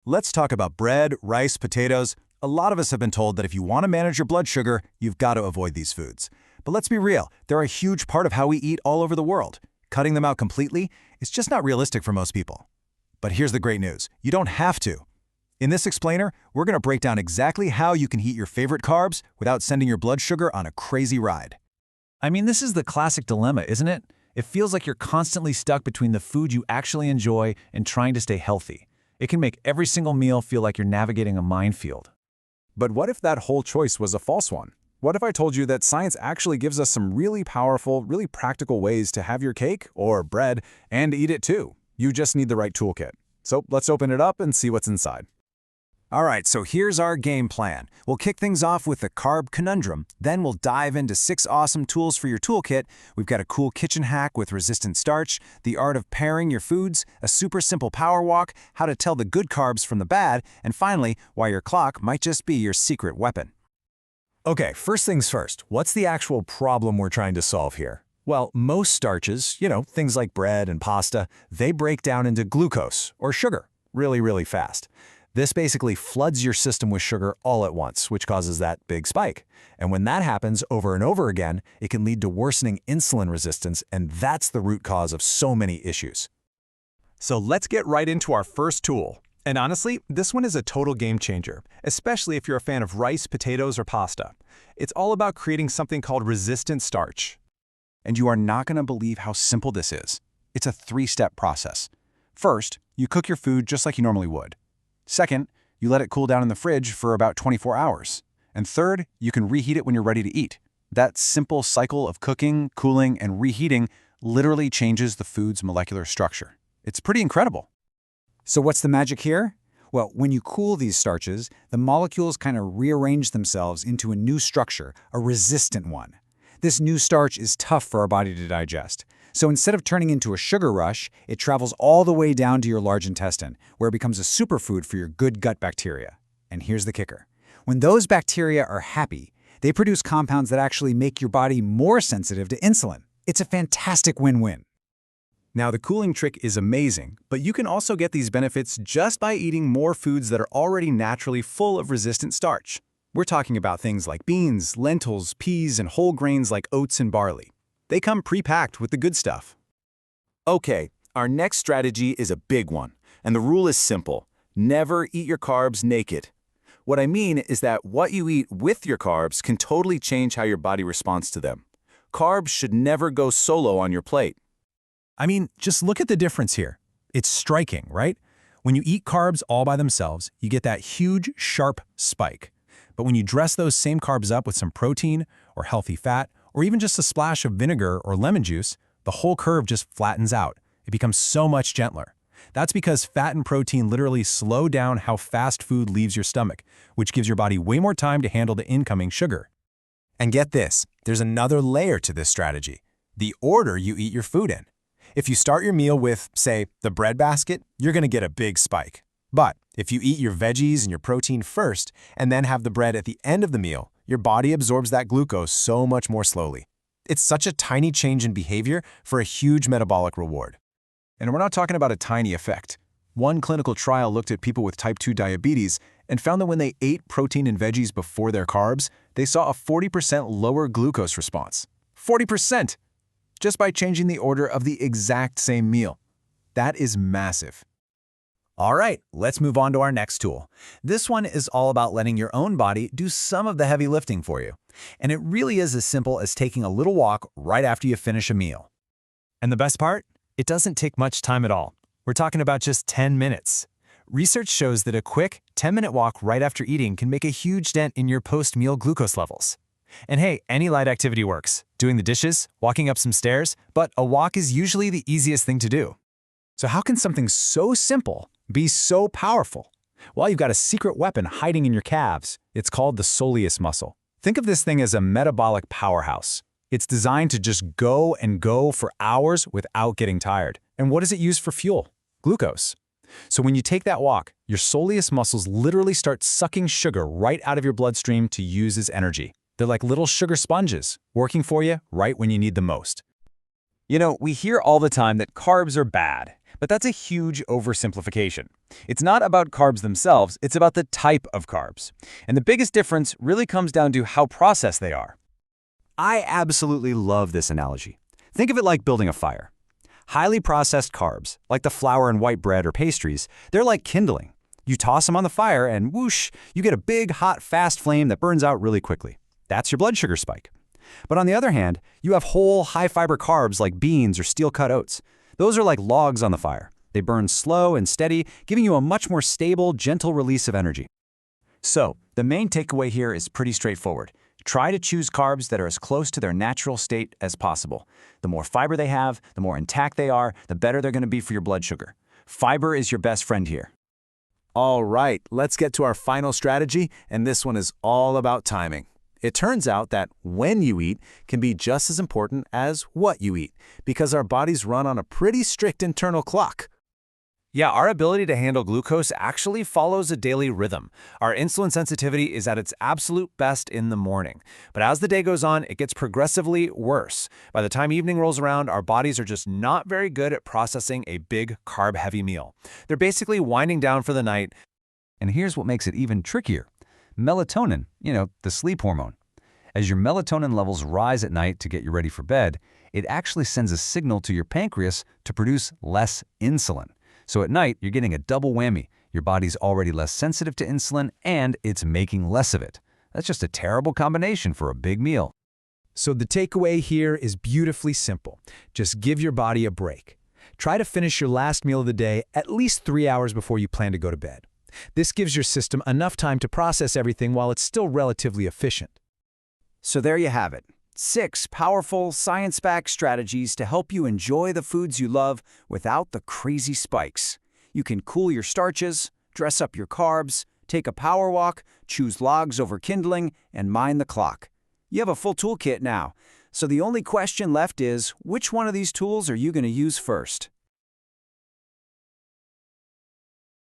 Let's talk about bread, rice, potatoes. A lot of us have been told that if you want to manage your blood sugar, you've got to avoid these foods. But let's be real, they're a huge part of how we eat all over the world. Cutting them out completely is just not realistic for most people. But here's the great news, you don't have to. In this explainer, we're going to break down exactly how you can eat your favorite carbs without sending your blood sugar on a crazy ride. I mean, this is the classic dilemma, isn't it? It feels like you're constantly stuck between the food you actually enjoy and trying to stay healthy. It can make every single meal feel like you're navigating a minefield. But what if that whole choice was a false one? What if I told you that science actually gives us some really powerful, really practical ways to have your cake or bread and eat it too? You just need the right toolkit. So let's open it up and see what's inside. All right, so here's our game plan. We'll kick things off with the carb conundrum, then we'll dive into 6 awesome tools for your toolkit. We've got a cool kitchen hack with resistant starch, the art of pairing your foods, a super simple power walk, how to tell the good carbs from the bad, and finally, why your clock might just be your secret weapon. Okay, first things first, what's the actual problem we're trying to solve here? Well, most starches, things like bread and pasta, they break down into glucose, or sugar, really fast. This basically floods your system with sugar all at once, which causes that big spike. And when that happens over and over again, it can lead to worsening insulin resistance, and that's the root cause of so many issues. So let's get right into our first tool. And honestly, this one is a total game changer, especially if you're a fan of rice, potatoes, or pasta. It's all about creating something called resistant starch. And you are not going to believe how simple this is. It's a 3-step process. First, you cook your food just like you normally would. Second, you let it cool down in the fridge for about 24 hours. And third, you can reheat it when you're ready to eat. That simple cycle of cooking, cooling, and reheating literally changes the food's molecular structure. It's pretty incredible. So what's the magic here? Well, when you cool these starches, the molecules kind of rearrange themselves into a new structure, a resistant one. This new starch is tough for our body to digest. So instead of turning into a sugar rush, it travels all the way down to your large intestine, where it becomes a superfood for your good gut bacteria. And here's the kicker. When those bacteria are happy, they produce compounds that actually make your body more sensitive to insulin. It's a fantastic win-win. Now, the cooling trick is amazing, but you can also get these benefits just by eating more foods that are already naturally full of resistant starch. We're talking about things like beans, lentils, peas, and whole grains like oats and barley. They come pre-packed with the good stuff. Okay, our next strategy is a big one, and the rule is simple. Never eat your carbs naked. What I mean is that what you eat with your carbs can totally change how your body responds to them. Carbs should never go solo on your plate. I mean, just look at the difference here. It's striking, right? When you eat carbs all by themselves, you get that huge, sharp spike. But when you dress those same carbs up with some protein or healthy fat, or even just a splash of vinegar or lemon juice, the whole curve just flattens out. It becomes so much gentler. That's because fat and protein literally slow down how fast food leaves your stomach, which gives your body way more time to handle the incoming sugar. And get this, there's another layer to this strategy, the order you eat your food in. If you start your meal with, say, the bread basket, you're going to get a big spike. But if you eat your veggies and your protein first, and then have the bread at the end of the meal, your body absorbs that glucose so much more slowly. It's such a tiny change in behavior for a huge metabolic reward. And we're not talking about a tiny effect. One clinical trial looked at people with type 2 diabetes and found that when they ate protein and veggies before their carbs, they saw a 40% lower glucose response. 40%! Just by changing the order of the exact same meal. That is massive. All right, let's move on to our next tool. This one is all about letting your own body do some of the heavy lifting for you. And it really is as simple as taking a little walk right after you finish a meal. And the best part? It doesn't take much time at all. We're talking about just 10 minutes. Research shows that a quick 10-minute walk right after eating can make a huge dent in your post-meal glucose levels. And hey, any light activity works. Doing the dishes, walking up some stairs, but a walk is usually the easiest thing to do. So how can something so simple be so powerful? Well, you've got a secret weapon hiding in your calves. It's called the soleus muscle. Think of this thing as a metabolic powerhouse. It's designed to just go and go for hours without getting tired. And what does it use for fuel? Glucose. So when you take that walk, your soleus muscles literally start sucking sugar right out of your bloodstream to use as energy. They're like little sugar sponges, working for you right when you need the most. We hear all the time that carbs are bad. But that's a huge oversimplification. It's not about carbs themselves, it's about the type of carbs. And the biggest difference really comes down to how processed they are. I absolutely love this analogy. Think of it like building a fire. Highly processed carbs, like the flour and white bread or pastries, they're like kindling. You toss them on the fire and whoosh, you get a big, hot, fast flame that burns out really quickly. That's your blood sugar spike. But on the other hand, you have whole, high-fiber carbs like beans or steel-cut oats. Those are like logs on the fire. They burn slow and steady, giving you a much more stable, gentle release of energy. So, the main takeaway here is pretty straightforward. Try to choose carbs that are as close to their natural state as possible. The more fiber they have, the more intact they are, the better they're going to be for your blood sugar. Fiber is your best friend here. All right, let's get to our final strategy, and this one is all about timing. It turns out that when you eat can be just as important as what you eat, because our bodies run on a pretty strict internal clock. Yeah, our ability to handle glucose actually follows a daily rhythm. Our insulin sensitivity is at its absolute best in the morning. But as the day goes on, it gets progressively worse. By the time evening rolls around, our bodies are just not very good at processing a big carb-heavy meal. They're basically winding down for the night. And here's what makes it even trickier. Melatonin, the sleep hormone. As your melatonin levels rise at night to get you ready for bed, it actually sends a signal to your pancreas to produce less insulin. So at night, you're getting a double whammy. Your body's already less sensitive to insulin, and it's making less of it. That's just a terrible combination for a big meal. So the takeaway here is beautifully simple. Just give your body a break. Try to finish your last meal of the day at least 3 hours before you plan to go to bed. This gives your system enough time to process everything while it's still relatively efficient. So there you have it. 6 powerful, science-backed strategies to help you enjoy the foods you love without the crazy spikes. You can cool your starches, dress up your carbs, take a power walk, choose logs over kindling, and mind the clock. You have a full toolkit now, so the only question left is, which one of these tools are you going to use first?